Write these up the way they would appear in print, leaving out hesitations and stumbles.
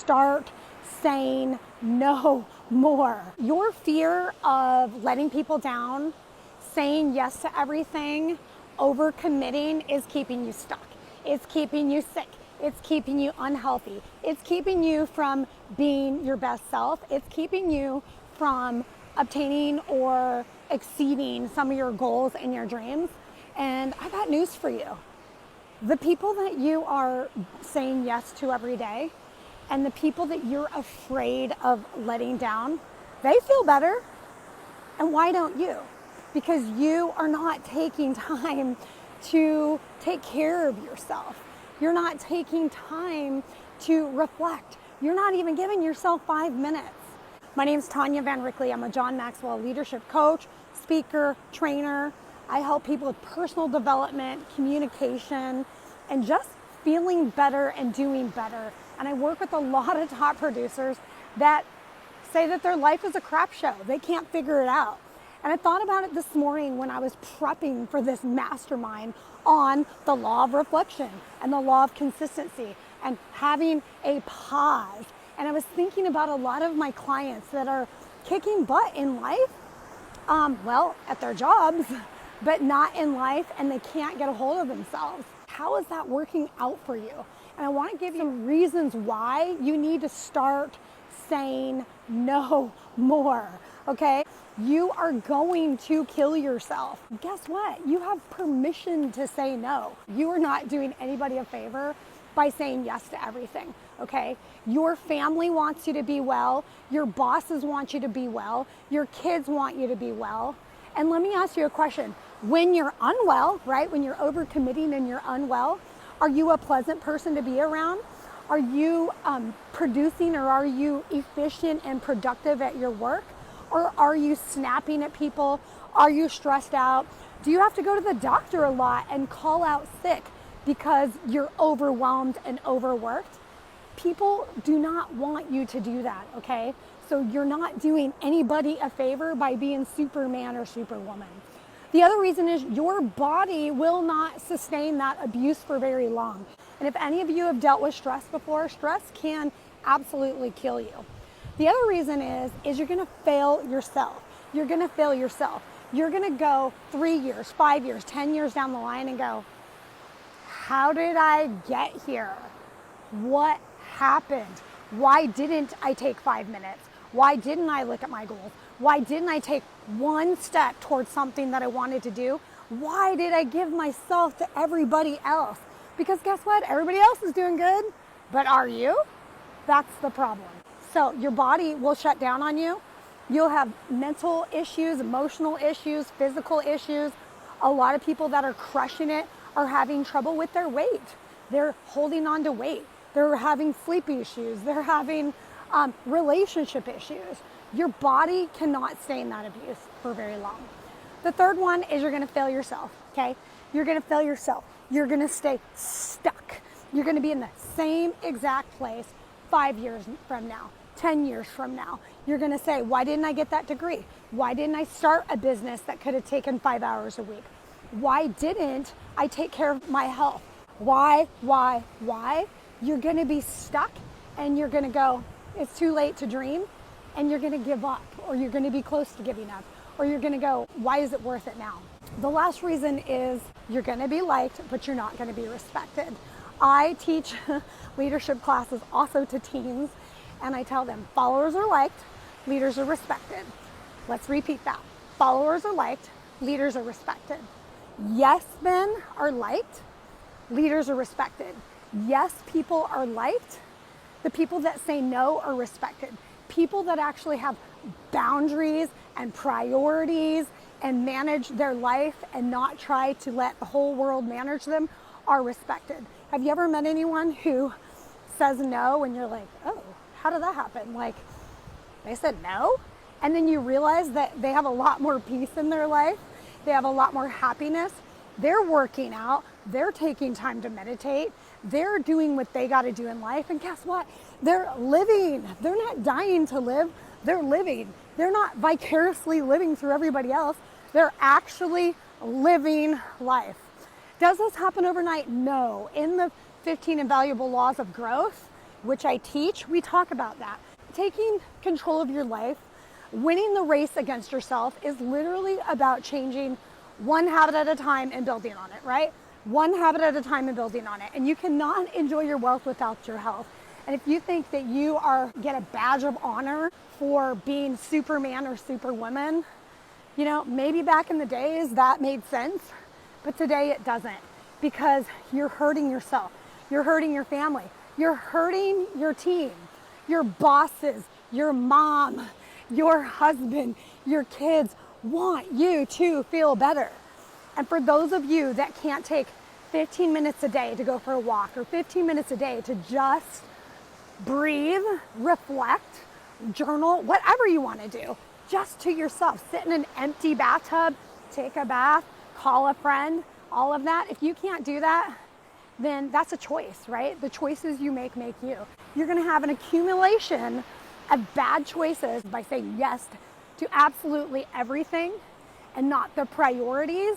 start saying no more. Your fear of letting people down, saying yes to everything, overcommitting is keeping you stuck. It's keeping you sick. It's keeping you unhealthy. It's keeping you from being your best self. It's keeping you from obtaining or exceeding some of your goals and your dreams. And I got news for you. The people that you are saying yes to every day and the people that you're afraid of letting down, they feel better. And why don't you? Because you are not taking time to take care of yourself. You're not taking time to reflect. You're not even giving yourself 5 minutes. My name is Tanya Van Ripley. I'm a John Maxwell leadership coach, speaker, trainer. I help people with personal development, communication, and just feeling better and doing better. And I work with a lot of top producers that say that their life is a crap show. They can't figure it out. And I thought about it this morning when I was prepping for this mastermind on the law of reflection and the law of consistency and having a pause. And I was thinking about a lot of my clients that are kicking butt in life, at their jobs, but not in life, and they can't get a hold of themselves. How is that working out for you? And I want to give you some reasons why you need to start saying no more, okay? You are going to kill yourself. Guess what? You have permission to say no. You are not doing anybody a favor by saying yes to everything, okay? Your family wants you to be well. Your bosses want you to be well. Your kids want you to be well. And let me ask you a question. When you're unwell, right? When you're overcommitting and you're unwell, are you a pleasant person to be around? Are you producing, or are you efficient and productive at your work? Or are you snapping at people? Are you stressed out? Do you have to go to the doctor a lot and call out sick because you're overwhelmed and overworked? People do not want you to do that, okay? So you're not doing anybody a favor by being Superman or Superwoman. The other reason is your body will not sustain that abuse for very long. And if any of you have dealt with stress before, stress can absolutely kill you. The other reason is you're gonna fail yourself. You're gonna fail yourself. You're gonna go 3 years, 5 years, 10 years down the line and go, how did I get here? What happened? Why didn't I take 5 minutes? Why didn't I look at my goals? Why didn't I take one step towards something that I wanted to do? Why did I give myself to everybody else? Because guess what? Everybody else is doing good, but are you? That's the problem. So your body will shut down on you. You'll have mental issues, emotional issues, physical issues. A lot of people that are crushing it are having trouble with their weight. They're holding on to weight. They're having sleep issues. They're having relationship issues. Your body cannot stay in that abuse for very long. The third one is you're gonna fail yourself, okay? You're gonna fail yourself. You're gonna stay stuck. You're gonna be in the same exact place 5 years from now, 10 years from now. You're gonna say, why didn't I get that degree? Why didn't I start a business that could have taken 5 hours a week? Why didn't I take care of my health? Why? You're gonna be stuck and you're gonna go, it's too late to dream, and you're gonna give up, or you're gonna be close to giving up, or you're gonna go, why is it worth it now? The last reason is you're gonna be liked, but you're not gonna be respected. I teach leadership classes also to teens, and I tell them, followers are liked, leaders are respected. Let's repeat that. Followers are liked, leaders are respected. Yes men are liked, leaders are respected. Yes people are liked, the people that say no are respected. People that actually have boundaries and priorities and manage their life and not try to let the whole world manage them are respected. Have you ever met anyone who says no and you're like, oh, how did that happen? Like, they said no? And then you realize that they have a lot more peace in their life. They have a lot more happiness. They're working out. They're taking time to meditate. They're doing what they got to do in life. And guess what? They're living. They're not dying to live. They're living. They're not vicariously living through everybody else. They're actually living life. Does this happen overnight? No. In the 15 invaluable laws of growth, which I teach, we talk about that. Taking control of your life, winning the race against yourself is literally about changing one habit at a time and building on it, right? One habit at a time and building on it. And you cannot enjoy your wealth without your health. And if you think that you get a badge of honor for being Superman or Superwoman, you know, maybe back in the days that made sense, but today it doesn't, because you're hurting yourself, you're hurting your family, you're hurting your team, your bosses, your mom, your husband, your kids want you to feel better. And for those of you that can't take 15 minutes a day to go for a walk, or 15 minutes a day to just breathe, reflect, journal, whatever you want to do, just to yourself, sit in an empty bathtub, take a bath, call a friend, all of that. If you can't do that, then that's a choice, right? The choices you make you. You're going to have an accumulation of bad choices by saying yes to absolutely everything and not the priorities.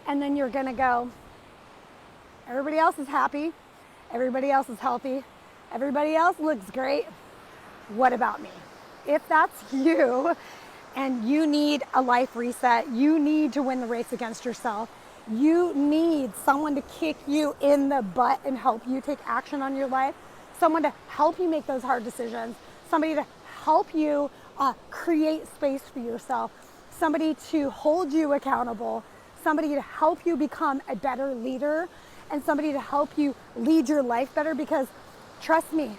And then you're going to go, everybody else is happy, everybody else is healthy, everybody else looks great. What about me? If that's you and you need a life reset, you need to win the race against yourself, you need someone to kick you in the butt and help you take action on your life, someone to help you make those hard decisions, somebody to help you create space for yourself, somebody to hold you accountable, somebody to help you become a better leader, and somebody to help you lead your life better. Because trust me,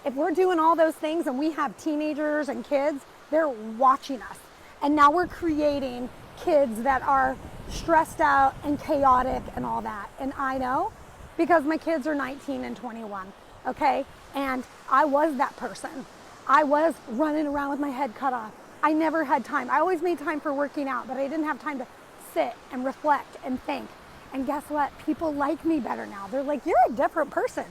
if we're doing all those things and we have teenagers and kids, they're watching us. And now we're creating kids that are stressed out and chaotic and all that. And I know, because my kids are 19 and 21, okay? And I was that person. I was running around with my head cut off. I never had time. I always made time for working out, but I didn't have time to sit and reflect and think. And guess what? People like me better now. They're like, you're a different person.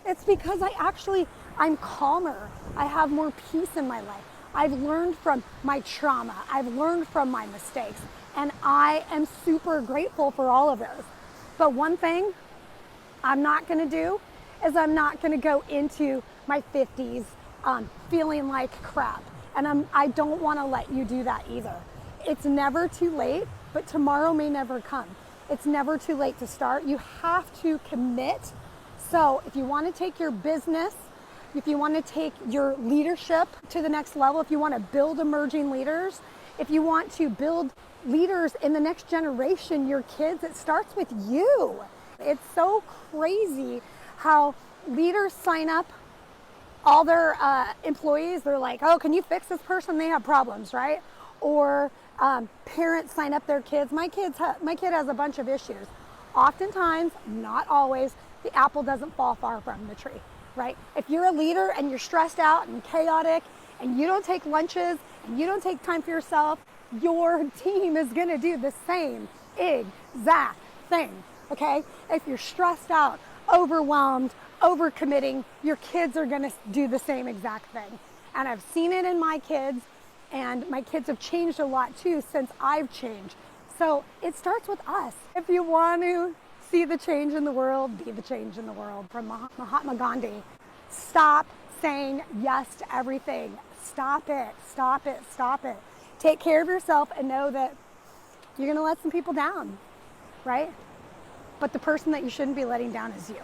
It's because I'm calmer. I have more peace in my life. I've learned from my trauma. I've learned from my mistakes. And I am super grateful for all of those. But one thing I'm not going to do is I'm not going to go into my 50s feeling like crap. And I don't want to let you do that either. It's never too late, but tomorrow may never come. It's never too late to start. You have to commit. So if you want to take your business, if you want to take your leadership to the next level, if you want to build emerging leaders, if you want to build leaders in the next generation, your kids, it starts with you. It's so crazy how leaders sign up all their employees. They're like, oh, can you fix this person? They have problems, right? Or parents sign up their kids. My kid has a bunch of issues. Oftentimes, not always, the apple doesn't fall far from the tree, right? If you're a leader and you're stressed out and chaotic and you don't take lunches and you don't take time for yourself, your team is going to do the same exact thing, okay? If you're stressed out, overwhelmed, overcommitting, your kids are going to do the same exact thing. And I've seen it in my kids, and my kids have changed a lot too since I've changed. So it starts with us. If you want to see the change in the world, be the change in the world. From Mahatma Gandhi. Stop saying yes to everything. Stop it, stop it, stop it. Take care of yourself and know that you're gonna let some people down, right? But the person that you shouldn't be letting down is you,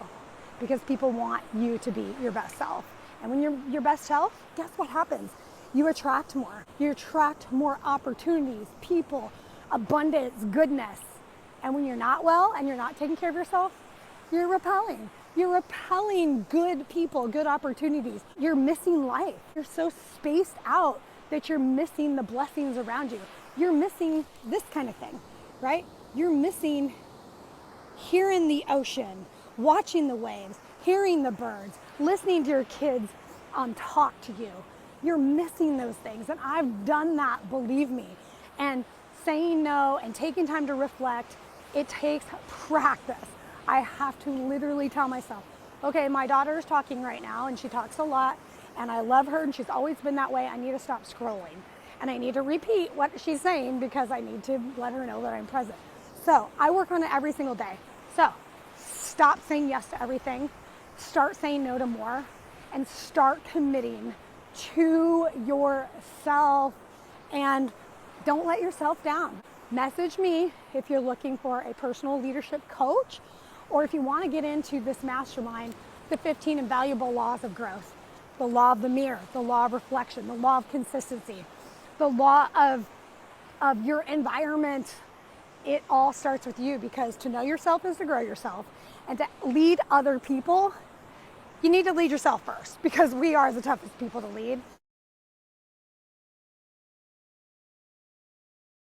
because people want you to be your best self. And when you're your best self, guess what happens? You attract more. You attract more opportunities, people, abundance, goodness. And when you're not well and you're not taking care of yourself, you're repelling. You're repelling good people, good opportunities. You're missing life. You're so spaced out that you're missing the blessings around you. You're missing this kind of thing, right? You're missing hearing the ocean, watching the waves, hearing the birds, listening to your kids talk to you. You're missing those things. And I've done that, believe me. And saying no and taking time to reflect, it takes practice. I have to literally tell myself, okay, my daughter is talking right now and she talks a lot and I love her and she's always been that way. I need to stop scrolling and I need to repeat what she's saying because I need to let her know that I'm present. So I work on it every single day. So stop saying yes to everything. Start saying no to more. and start committing to yourself, and don't let yourself down. Message me if you're looking for a personal leadership coach, or if you want to get into this mastermind, the 15 invaluable laws of growth, the law of the mirror, the law of reflection, the law of consistency, the law of your environment. It all starts with you, because to know yourself is to grow yourself, and to lead other people, you need to lead yourself first, because we are the toughest people to lead.